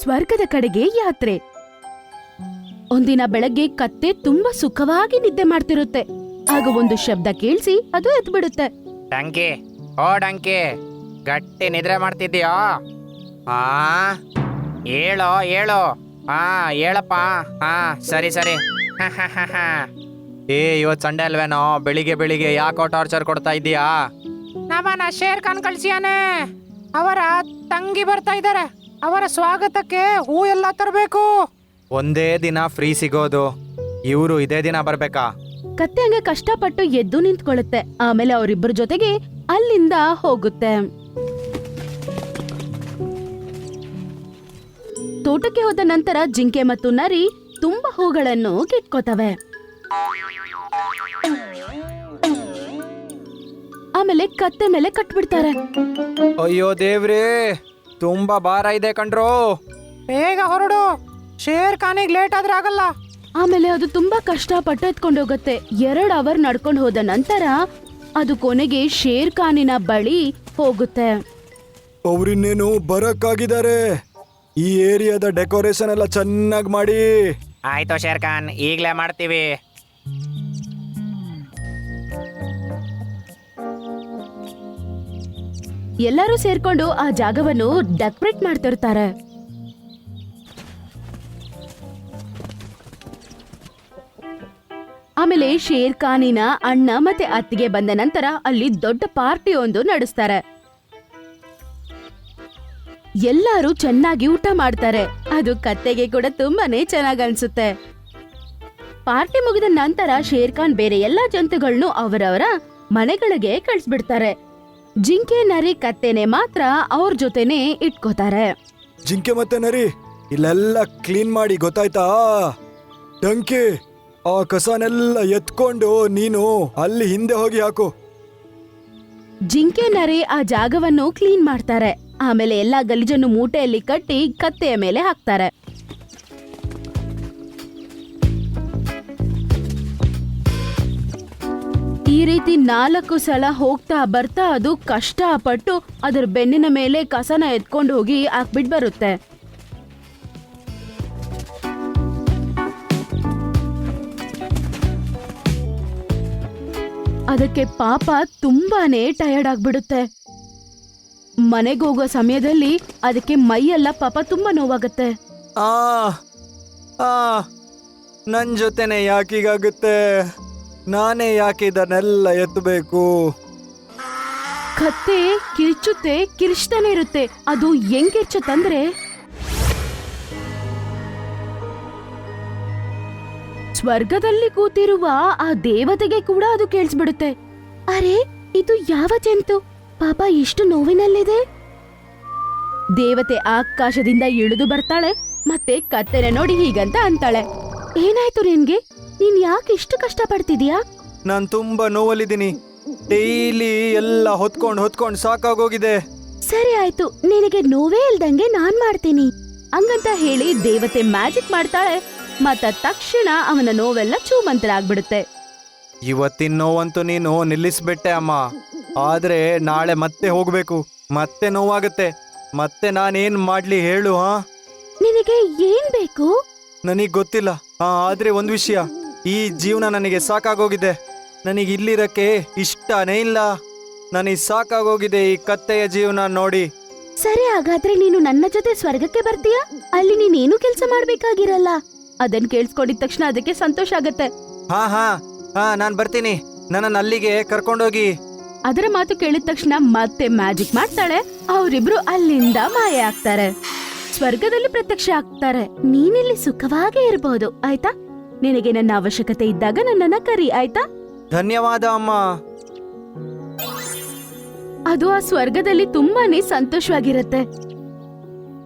ಸ್ವರ್ಗದ ಕಡೆಗೆ ಯಾತ್ರೆ. ಒಂದಿನ ಬೆಳಗ್ಗೆ ಕತ್ತೆ ತುಂಬಾ ಸುಖವಾಗಿ ನಿದ್ದೆ ಮಾಡ್ತಿರುತ್ತೆ. ಆಗ ಒಂದು ಶಬ್ದ ಕೇಳಿಸಿ ಅದು ಎದ್ಬಿಡುತ್ತೆ. ಡಂಕಿ, ಓ ಡಂಕಿ, ಗಟ್ಟಿ ನಿದ್ರೆ ಮಾಡ್ತಿದ್ದೀಯೋ? ಹಾ, ಹೇಳೋ ಹೇಳು. ಹಾ, ಹೇಳಪ್ಪ. ಹಾ, ಸರಿ ಸರಿ. ಇವತ್ತು ಸಂಡೆ ಅಲ್ವೇನೋ, ಬೆಳಿಗ್ಗೆ ಬೆಳಿಗ್ಗೆ ಯಾಕೋ ಟಾರ್ಚರ್ ಕೊಡ್ತಾ ಇದ್ದೀಯಾ? ನಮ್ಮನ್ನ ಶೇರ್ ಖಾನ್ ಕಳ್ಸಿಯಾನೆ. ಅವರ ತಂಗಿ ಬರ್ತಾ ಇದ್ದಾರೆ. ಅವರ ಸ್ವಾಗತಕ್ಕೆ ಹೂ ಎಲ್ಲ ತರಬೇಕು. ಒಂದೇ ದಿನ ಫ್ರೀ ಸಿಗೋದು, ಇವರು ಇದೇ ದಿನ ಬರ್ಬೇಕಾ? ಕತ್ತೆ ಹಂಗೆ ಕಷ್ಟಪಟ್ಟು ಎದ್ದು ನಿಂತ್ಕೊಳ್ಳುತ್ತೆ. ಆಮೇಲೆ ಅವರಿಬ್ಬರ ಜೊತೆಗೆ ಅಲ್ಲಿಂದ ಹೋಗುತ್ತೆ. ತೋಟಕ್ಕೆ ಹೋದ ನಂತರ ಜಿಂಕೆ ಮತ್ತು ನರಿ ತುಂಬಾ ಹೂಗಳನ್ನು ಕಿತ್ಕೋತವೆ. ಆಮೇಲೆ ಕತ್ತೆ ಮೇಲೆ ಕಟ್ಬಿಡ್ತಾರೆ. ಅಯ್ಯೋ ದೇವ್ರೇ, ತುಂಬಾ ಭಾರ ಇದೆ ಕಣ್ರೋ. ಬೇಗ ಹೊರಡು, ಶೇರ್ ಖಾನಿಗೆ ಲೇಟ್ ಆದ್ರೆ ಆಗಲ್ಲ. ಆಮೇಲೆ ಅದು ತುಂಬಾ ಕಷ್ಟಪಟ್ಟು ಎತ್ಕೊಂಡು ಹೋಗುತ್ತೆ. 2 ಅವರ್ ನಡ್ಕೊಂಡು ಹೋದ ನಂತರ ಅದು ಕೊನೆಗೆ ಶೇರ್ ಖಾನಿನ ಬಳಿ ಹೋಗುತ್ತೆ. ಅವ್ರಿನ್ನೇನು ಬರಕ್ಕಾಗಿದ್ದಾರೆ. ಈ ಏರಿಯಾದ ಡೆಕೋರೇಷನ್ ಎಲ್ಲ ಚೆನ್ನಾಗಿ ಮಾಡಿ. ಆಯ್ತು ಶೇರ್ ಖಾನ್, ಈಗ್ಲೇ ಮಾಡ್ತೀವಿ. ಎಲ್ಲರೂ ಸೇರ್ಕೊಂಡು ಆ ಜಾಗವನ್ನು ಡೆಕೋರೇಟ್ ಮಾಡ್ತಿರ್ತಾರೆ. ಆಮೇಲೆ ಶೇರ್ ಖಾನಿನ ಅಣ್ಣ ಮತ್ತೆ ಅತ್ತಿಗೆ ಬಂದ ನಂತರ ಅಲ್ಲಿ ದೊಡ್ಡ ಪಾರ್ಟಿ ಒಂದು ನಡೆಸ್ತಾರೆ. ಎಲ್ಲರೂ ಚೆನ್ನಾಗಿ ಊಟ ಮಾಡ್ತಾರೆ. ಅದು ಕತ್ತೆಗೆ ಕೂಡ ತುಂಬಾನೇ ಚೆನ್ನಾಗ್ ಅನ್ಸುತ್ತೆ. ಪಾರ್ಟಿ ಮುಗಿದ ನಂತರ ಶೇರ್ ಖಾನ್ ಬೇರೆ ಎಲ್ಲಾ ಜಂತುಗಳನ್ನು ಅವರವರ ಮನೆಗಳಿಗೆ ಕಳಿಸ್ಬಿಡ್ತಾರೆ. ಜಿಂಕೆ ನರಿ ಕತ್ತೆನೆ ಮಾತ್ರ ಅವ್ರ ಜೊತೆನೆ ಇಟ್ಕೋತಾರೆ. ಜಿಂಕೆ ಮತ್ತೆ ನರಿ, ಇಲ್ಲೆಲ್ಲ ಕ್ಲೀನ್ ಮಾಡಿ, ಗೊತ್ತಾಯ್ತಾ? ಡಂಕಿ, ಆ ಕಸನೆಲ್ಲ ಎತ್ಕೊಂಡು ನೀನು ಅಲ್ಲಿ ಹಿಂದೆ ಹೋಗಿ ಹಾಕು. ಜಿಂಕೆ ನರಿ ಆ ಜಾಗವನ್ನು ಕ್ಲೀನ್ ಮಾಡ್ತಾರೆ. ಆಮೇಲೆ ಎಲ್ಲಾ ಗಲೀಜನ್ನು ಮೂಟೆಯಲ್ಲಿ ಕಟ್ಟಿ ಕತ್ತೆಯ ಮೇಲೆ ಹಾಕ್ತಾರೆ. ಈ ರೀತಿ 4 ಸಲ ಹೋಗ್ತಾ ಬರ್ತಾ ಅದು ಕಷ್ಟಪಟ್ಟು ಅದರ ಬೆನ್ನಿನ ಮೇಲೆ ಕಸನ ಎತ್ಕೊಂಡು ಹೋಗಿ ಹಾಕ್ಬಿಟ್ಟು ಬರುತ್ತೆ. ಅದಕ್ಕೆ ಪಾಪ ತುಂಬಾನೇ ಟಯರ್ಡ್ ಆಗ್ಬಿಡುತ್ತೆ. ಮನೆಗೆ ಹೋಗೋ ಸಮಯದಲ್ಲಿ ಅದಕ್ಕೆ ಮೈಯೆಲ್ಲ ಪಾಪ ತುಂಬಾ ನೋವಾಗುತ್ತೆ. ಆ ಆ ನನ್ ಜೊತೆನೆ ಯಾಕೀಗಾಗುತ್ತೆ? ನಾನೇ ಯಾಕೆ ಇದನ್ನೆಲ್ಲ ಎತ್ತಬೇಕು? ಕತ್ತೆ ಕಿರ್ಚುತ್ತೆ, ಕಿರ್ಚ್ತಾನೆ ಇರುತ್ತೆ. ಅದು ಹೆಂಗ್ ಕಿರ್ಚುತ್ತಂದ್ರೆ ಸ್ವರ್ಗದಲ್ಲಿ ಕೂತಿರುವ ಆ ದೇವತೆಗೆ ಕೂಡ ಅದು ಕೇಳಿಸ್ಬಿಡುತ್ತೆ. ಅರೆ, ಇದು ಯಾವ ಜಂತು? ಪಾಪ ಎಷ್ಟು ನೋವಿನಲ್ಲಿದೆ. ದೇವತೆ ಆಕಾಶದಿಂದ ಇಳಿದು ಬರ್ತಾಳೆ ಮತ್ತೆ ಕತ್ತೆನ ನೋಡಿ ಹೀಗಂತ ಅಂತಾಳೆ. ಏನಾಯ್ತು ನಿನ್ಗೆ? ನೀನ್ ಯಾಕೆ ಇಷ್ಟು ಕಷ್ಟ ಪಡ್ತಿದ್ಯಾ? ನಾನ್ ತುಂಬಾ ನೋವಲ್ಲಿದ್ದೀನಿ. ಡೈಲಿ ಎಲ್ಲ ಹೊತ್ಕೊಂಡ್ ಸಾಕಾಗೋಗಿದೆ. ಸರಿ ಆಯ್ತು, ನಿನಗೆ ನೋವೇ ಇಲ್ದಂಗೆ ನಾನ್ ಮಾಡ್ತೀನಿ ಹಂಗಂತ ಹೇಳಿ ದೇವತೆ ಮ್ಯಾಜಿಕ್ ಮಾಡ್ತಾಳೆ. ಮತ್ತ ತಕ್ಷಣ ಅವನ ನೋವೆಲ್ಲ ಚೂಮಂತರ ಆಗ್ಬಿಡುತ್ತೆ. ಇವತ್ತಿನ ನೋವಂತೂ ನೀನು ನಿಲ್ಲಿಸ್ಬಿಟ್ಟೆ ಅಮ್ಮ. ಆದ್ರೆ ನಾಳೆ ಮತ್ತೆ ಹೋಗ್ಬೇಕು, ಮತ್ತೆ ನೋವಾಗುತ್ತೆ. ಮತ್ತೆ ನಾನೇನ್ ಮಾಡ್ಲಿ ಹೇಳು? ನಿನಗೆ ಏನ್ ಬೇಕು? ನನಗ್ ಗೊತ್ತಿಲ್ಲ. ಆದ್ರೆ ಒಂದ್ ವಿಷಯ, ಈ ಜೀವನ ನನಗೆ ಸಾಕಾಗೋಗಿದೆ. ನನಗೆ ಇಲ್ಲಿರಕ್ಕೆ ಇಷ್ಟನೇ ಇಲ್ಲ. ನನಗೆ ಸಾಕಾಗೋಗಿದೆ ಈ ಕತ್ತೆಯ ಜೀವನ ನೋಡಿ. ಸರಿ, ಹಾಗಾದ್ರೆ ನೀನು ನನ್ನ ಜೊತೆ ಸ್ವರ್ಗಕ್ಕೆ ಬರ್ತೀಯಾ? ಅಲ್ಲಿ ನೀನೇನು ಕೆಲಸ ಮಾಡ್ಬೇಕಾಗಿರಲ್ಲ. ಅದನ್ ಕೇಳಿಸ್ಕೊಂಡಿದ ತಕ್ಷಣ ಅದಕ್ಕೆ ಸಂತೋಷ ಆಗತ್ತೆ. ಹಾ ನಾನ್ ಬರ್ತೀನಿ, ನನ್ನನ್ನು ಅಲ್ಲಿಗೆ ಕರ್ಕೊಂಡೋಗಿ. ಅದರ ಮಾತು ಕೇಳಿದ ತಕ್ಷಣ ಮತ್ತೆ ಮ್ಯಾಜಿಕ್ ಮಾಡ್ತಾಳೆ. ಅವರಿಬ್ರು ಅಲ್ಲಿಂದ ಮಾಯ ಆಗ್ತಾರೆ, ಸ್ವರ್ಗದಲ್ಲಿ ಪ್ರತ್ಯಕ್ಷ ಆಗ್ತಾರೆ. ನೀನಿಲ್ಲಿ ಸುಖವಾಗಿ ಇರಬಹುದು, ಆಯ್ತಾ? ನಿನಗೆ ನನ್ನ ಅವಶ್ಯಕತೆ ಇದ್ದಾಗ ನನ್ನನ್ನ ಕರಿ, ಆಯ್ತಾ? ಧನ್ಯವಾದ ಅಮ್ಮ. ಅದು ಆ ಸ್ವರ್ಗದಲ್ಲಿ ತುಂಬಾನೇ ಸಂತೋಷವಾಗಿರುತ್ತೆ.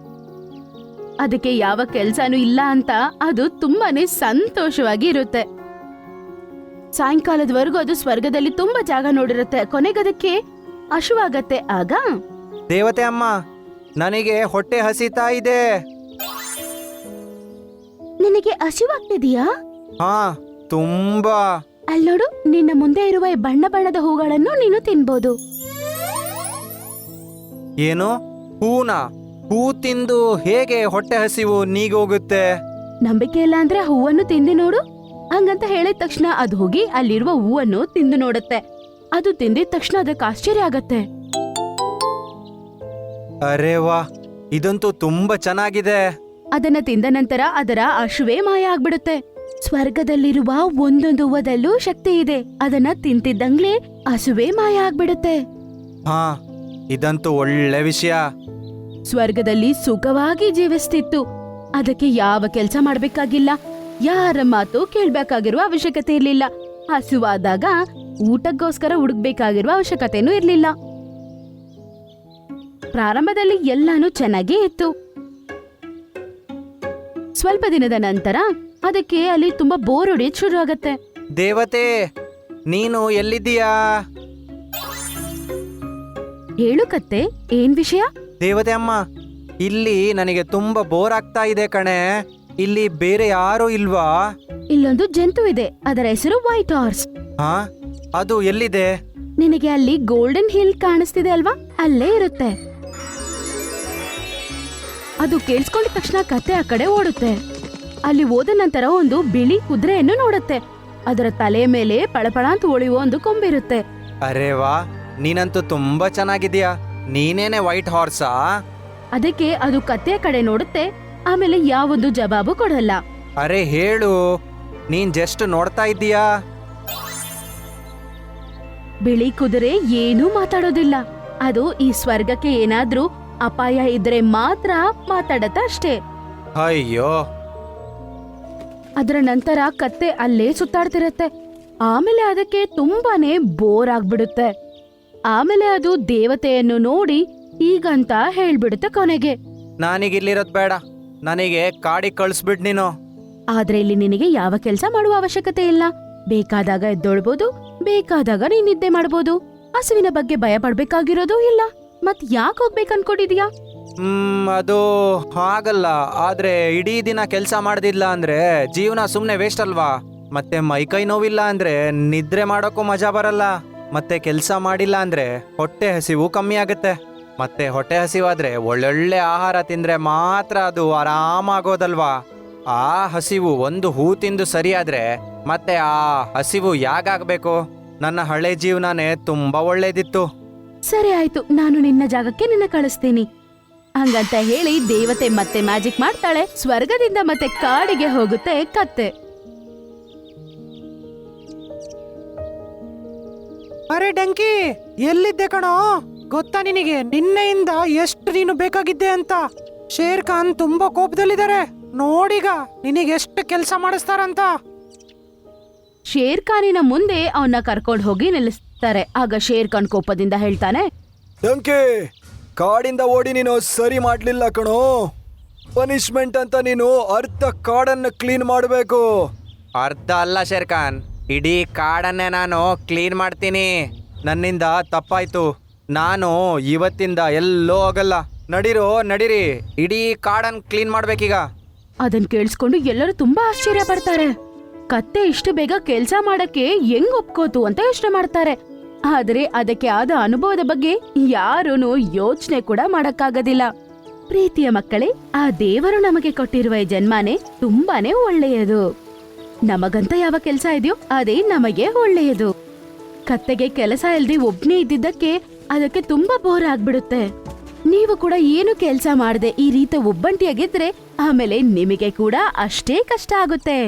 ಅದಕ್ಕೆ ಯಾವ ಕೆಲ್ಸಾನು ಇಲ್ಲ ಅಂತ ಅದು ತುಂಬಾನೇ ಸಂತೋಷವಾಗಿ ಇರುತ್ತೆ. ಸಾಯಂಕಾಲದವರೆಗೂ ಅದು ಸ್ವರ್ಗದಲ್ಲಿ ತುಂಬಾ ಜಾಗ ನೋಡಿರುತ್ತೆ. ಕೊನೆಗದಕ್ಕೆ ಹಶುವಾಗತ್ತೆ. ಆಗ ದೇವತೆ ಅಮ್ಮ, ನನಗೆ ಹೊಟ್ಟೆ ಹಸಿತಾ ಇದೆ. ನಿನಗೆ ಹಸಿವಾಗ್ತಿದೀಯಾ? ಹಾ, ತುಂಬಾ. ಅಲ್ಲೋಡು, ನಿನ್ನ ಮುಂದೆ ಇರುವ ಈ ಬಣ್ಣ ಬಣ್ಣದ ಹೂಗಳನ್ನು ನೀನು ತಿನ್ಬೋದು. ಏನು? ಹೂನಾ? ಹೂ ತಿಂದು ಹೇಗೆ ಹೊಟ್ಟೆ ಹಸಿವು ನೀಗೋಗುತ್ತೆ? ನಂಬಿಕೆ ಇಲ್ಲ ಅಂದ್ರೆ ಹೂವನ್ನು ತಿಂದು ನೋಡು. ಹಂಗಂತ ಹೇಳಿದ ತಕ್ಷಣ ಅದು ಹೋಗಿ ಅಲ್ಲಿರುವ ಹೂವನ್ನು ತಿಂದು ನೋಡುತ್ತೆ. ಅದು ತಿಂದಿದ ತಕ್ಷಣ ಅದಕ್ಕೆ ಆಶ್ಚರ್ಯ ಆಗತ್ತೆ. ಅರೆ ವಾ, ಇದಂತೂ ತುಂಬಾ ಚೆನ್ನಾಗಿದೆ. ಅದನ್ನ ತಿಂದ ನಂತರ ಅದರ ಹಸುವೆ ಮಾಯ ಆಗ್ಬಿಡುತ್ತೆ. ಸ್ವರ್ಗದಲ್ಲಿರುವ ಒಂದೊಂದು ಹೂವದಲ್ಲೂ ಶಕ್ತಿ ಇದೆ. ಅದನ್ನ ತಿಂತಿದ್ದಂಗ್ಲೇ ಹಸುವೆ ಮಾಯ ಆಗ್ಬಿಡುತ್ತೆ. ಹಾ, ಇದಂತೂ ಒಳ್ಳೆ ವಿಷಯ. ಸ್ವರ್ಗದಲ್ಲಿ ಸುಖವಾಗಿ ಜೀವಿಸ್ತಿತ್ತು. ಅದಕ್ಕೆ ಯಾವ ಕೆಲ್ಸ ಮಾಡ್ಬೇಕಾಗಿಲ್ಲ, ಯಾರ ಮಾತು ಕೇಳ್ಬೇಕಾಗಿರುವ ಅವಶ್ಯಕತೆ ಇರ್ಲಿಲ್ಲ. ಹಸುವಾದಾಗ ಊಟಕ್ಕೋಸ್ಕರ ಹುಡುಕ್ಬೇಕಾಗಿರುವ ಅವಶ್ಯಕತೆನೂ ಇರ್ಲಿಲ್ಲ. ಪ್ರಾರಂಭದಲ್ಲಿ ಎಲ್ಲಾನು ಚೆನ್ನಾಗೇ ಇತ್ತು. ಸ್ವಲ್ಪ ದಿನದ ನಂತರ ಅದಕ್ಕೆ ಅಲ್ಲಿ ತುಂಬಾ ಬೋರ್ ಹೊಡೆಯೋದ್ ಶುರು ಆಗತ್ತೆ. ದೇವತೆ, ನೀನು ಎಲ್ಲಿದ್ದೀಯಾ? ಹೇಳು ಕತ್ತೆ, ಏನ್ ವಿಷಯ? ದೇವತೆ ಅಮ್ಮ, ಇಲ್ಲಿ ನನಗೆ ತುಂಬಾ ಬೋರ್ ಆಗ್ತಾ ಇದೆ ಕಣೆ. ಇಲ್ಲಿ ಬೇರೆ ಯಾರು ಇಲ್ವಾ? ಇಲ್ಲೊಂದು ಜಂತು ಇದೆ, ಅದರ ಹೆಸರು ವೈಟ್ ಹಾರ್ಸ್. ಹಾ, ಅದು ಎಲ್ಲಿದೆ? ನಿನಗೆ ಅಲ್ಲಿ ಗೋಲ್ಡನ್ ಹಿಲ್ ಕಾಣಿಸ್ತಿದೆ ಅಲ್ವಾ, ಅಲ್ಲೇ ಇರುತ್ತೆ. ಅದು ಕೇಳಿಸ್ಕೊಂಡ ತಕ್ಷಣ ಕತ್ತೆ ಆ ಕಡೆ ಓಡುತ್ತೆ. ಅಲ್ಲಿ ಹೋದ ನಂತರ ಒಂದು ಬಿಳಿ ಕುದುರೆಯನ್ನು ನೋಡುತ್ತೆ. ಅದರ ತಲೆ ಮೇಲೆ ಪಳಪಳ ಅಂತ ಹೊಳೆಯುವ ಒಂದು ಕೊಂಬಿರುತ್ತೆ. ಅರೆ ವಾ, ನೀನಂತೂ ತುಂಬಾ ಚೆನ್ನಾಗಿದ್ಯಾ. ನೀನೇನೆ ವೈಟ್ ಹಾರ್ಸಾ? ಅದಕ್ಕೆ ಅದು ಕತ್ತೆಯ ಕಡೆ ನೋಡುತ್ತೆ, ಆಮೇಲೆ ಯಾವೊಂದು ಜವಾಬು ಕೊಡಲ್ಲ. ಅರೆ ಹೇಳು, ನೀನ್ ಜಸ್ಟ್ ನೋಡ್ತಾ ಇದ್ದೀಯಾ? ಬಿಳಿ ಕುದುರೆ ಏನೂ ಮಾತಾಡೋದಿಲ್ಲ. ಅದು ಈ ಸ್ವರ್ಗಕ್ಕೆ ಏನಾದ್ರೂ ಅಪಾಯ ಇದ್ರೆ ಮಾತ್ರ ಮಾತಾಡತ್ತ ಅಷ್ಟೇ. ಅಯ್ಯೋ, ಅದರ ನಂತರ ಕತ್ತೆ ಅಲ್ಲೇ ಸುತ್ತಾಡ್ತಿರತ್ತೆ. ಆಮೇಲೆ ಅದಕ್ಕೆ ತುಂಬಾನೇ ಬೋರ್ ಆಗ್ಬಿಡುತ್ತೆ. ಆಮೇಲೆ ಅದು ದೇವತೆಯನ್ನು ನೋಡಿ ಈಗಂತ ಹೇಳ್ಬಿಡುತ್ತೆ ಕೊನೆಗೆ. ನಾನೀಗಿಲ್ಲಿರೋದ್ ಬೇಡ, ನನಗೆ ಕಾಡಿಗೆ ಕಳಿಸ್ಬಿಡ್ ನೀನು. ಆದ್ರೆ ಇಲ್ಲಿ ನಿನಗೆ ಯಾವ ಕೆಲಸ ಮಾಡುವ ಅವಶ್ಯಕತೆ ಇಲ್ಲ. ಬೇಕಾದಾಗ ಎದ್ದೊಳ್ಬೋದು, ಬೇಕಾದಾಗ ನೀನ್ ನಿದ್ದೆ ಮಾಡ್ಬೋದು. ಹಸುವಿನ ಬಗ್ಗೆ ಭಯ ಪಡ್ಬೇಕಾಗಿರೋದು ಇಲ್ಲ. ಮತ್ ಯಾಕೆ ಹೋಗ್ಬೇಕು ಅನ್ಕೊಂಡಿದ್ಯಾ? ಅದು ಹಾಗಲ್ಲ. ಆದ್ರೆ ಇಡೀ ದಿನ ಕೆಲ್ಸ ಮಾಡ್ದಿಲ್ಲ ಅಂದ್ರೆ ಜೀವನ ಸುಮ್ನೆ ವೇಸ್ಟ್ ಅಲ್ವಾ? ಮತ್ತೆ ಮೈಕೈ ನೋವಿಲ್ಲ ಅಂದ್ರೆ ನಿದ್ರೆ ಮಾಡೋಕ್ಕೂ ಮಜಾ ಬರಲ್ಲ. ಮತ್ತೆ ಕೆಲ್ಸ ಮಾಡಿಲ್ಲ ಅಂದ್ರೆ ಹೊಟ್ಟೆ ಹಸಿವು ಕಮ್ಮಿ ಆಗುತ್ತೆ. ಮತ್ತೆ ಹೊಟ್ಟೆ ಹಸಿವಾದ್ರೆ ಒಳ್ಳೊಳ್ಳೆ ಆಹಾರ ತಿಂದ್ರೆ ಮಾತ್ರ ಅದು ಆರಾಮಾಗೋದಲ್ವಾ? ಆ ಹಸಿವು ಒಂದು ಹೂ ತಿಂದು ಸರಿಯಾದ್ರೆ ಮತ್ತೆ ಆ ಹಸಿವು ಯಾಕಾಗ್ಬೇಕು? ನನ್ನ ಹಳೆ ಜೀವನನೇ ತುಂಬಾ ಒಳ್ಳೇದಿತ್ತು. ಸರಿ ಆಯ್ತು, ನಾನು ನಿನ್ನ ಜಾಗಕ್ಕೆ ನಿನ್ನ ಕಳಿಸ್ತೀನಿ. ಹಂಗಂತ ಹೇಳಿ ದೇವತೆ ಮತ್ತೆ ಮ್ಯಾಜಿಕ್ ಮಾಡ್ತಾಳೆ. ಸ್ವರ್ಗದಿಂದ ಮತ್ತೆ ಕಾಡಿಗೆ ಹೋಗುತ್ತೆ ಕತ್ತೆ. ಅರೆ ಡಂಕಿ, ಎಲ್ಲಿದ್ದೆ ಕಣೋ? ಗೊತ್ತಾ ನಿನಗೆ ನಿನ್ನೆಯಿಂದ ಎಷ್ಟು ನೀನು ಬೇಕಾಗಿದ್ದೆ ಅಂತ? ಶೇರ್ ಖಾನ್ ತುಂಬಾ ಕೋಪದಲ್ಲಿದ್ದಾರೆ. ನೋಡೀಗ ನಿನಗೆ ಎಷ್ಟು ಕೆಲಸ ಮಾಡಿಸ್ತಾರಂತ. ಶೇರ್ ಖಾನಿನ ಮುಂದೆ ಅವನ್ನ ಕರ್ಕೊಂಡು ಹೋಗಿ ನಿಲ್ಲಿಸ್ತಾರೆ. ಆಗ ಶೇರ್ ಖಾನ್ ಕೋಪದಿಂದ ಹೇಳ್ತಾನೆ, ಡಂಕಿ, ಕಾಡಿಂದ ಓಡಿ ನೀನು ಸರಿ ಮಾಡ್ಲಿಲ್ಲ ಕಣೋ. ಪನಿಷ್ಮೆಂಟ್ ಅಂತ ನೀನು ಅರ್ಧ ಕಾಡನ್ನು ಕ್ಲೀನ್ ಮಾಡಬೇಕು. ಅರ್ಧ ಅಲ್ಲ ಶೇರ್ ಖಾನ್, ಇಡೀ ಕಾಡನ್ನೇ ನಾನು ಕ್ಲೀನ್ ಮಾಡ್ತೀನಿ. ನನ್ನಿಂದ ತಪ್ಪಾಯ್ತು. ನಾನು ಇವತ್ತಿಂದ ಎಲ್ಲೋ ಹೋಗಲ್ಲ. ನಡೀರಿ, ಇಡೀ ಕಾಡನ್ನು ಕ್ಲೀನ್ ಮಾಡ್ಬೇಕೀಗ. ಅದನ್ ಕೇಳಿಸ್ಕೊಂಡು ಎಲ್ಲರೂ ತುಂಬಾ ಆಶ್ಚರ್ಯ ಪಡ್ತಾರೆ. ಕತ್ತೆ ಇಷ್ಟು ಬೇಗ ಕೆಲ್ಸ ಮಾಡಕ್ಕೆ ಹೆಂಗ್ ಒಪ್ಕೋತು ಅಂತ ಯೋಚನೆ ಮಾಡ್ತಾರೆ. ಆದ್ರೆ ಅದಕ್ಕೆ ಆದ ಅನುಭವದ ಬಗ್ಗೆ ಯಾರೂನು ಯೋಚನೆ ಕೂಡ ಮಾಡಕ್ಕಾಗೋದಿಲ್ಲ. ಪ್ರೀತಿಯ ಮಕ್ಕಳೇ, ಆ ದೇವರು ನಮಗೆ ಕೊಟ್ಟಿರುವ ಈ ಜನ್ಮನೇ ತುಂಬಾನೇ ಒಳ್ಳೆಯದು. ನಮಗಂತ ಯಾವ ಕೆಲಸ ಇದೆಯೋ ಅದೇ ನಮಗೆ ಒಳ್ಳೆಯದು. ಕತ್ತೆಗೆ ಕೆಲಸ ಇಲ್ದೆ ಒಬ್ನೇ ಇದ್ದಿದ್ದಕ್ಕೆ ಅದಕ್ಕೆ ತುಂಬಾ ಬೋರ್ ಆಗ್ಬಿಡುತ್ತೆ. ನೀವು ಕೂಡ ಏನು ಕೆಲಸ ಮಾಡದೆ ಈ ರೀತಿ ಒಬ್ಬಂಟಿಯಾಗಿದ್ರೆ ಆಮೇಲೆ ನಿಮಗೆ ಕೂಡ ಅಷ್ಟೇ ಕಷ್ಟ ಆಗುತ್ತೆ.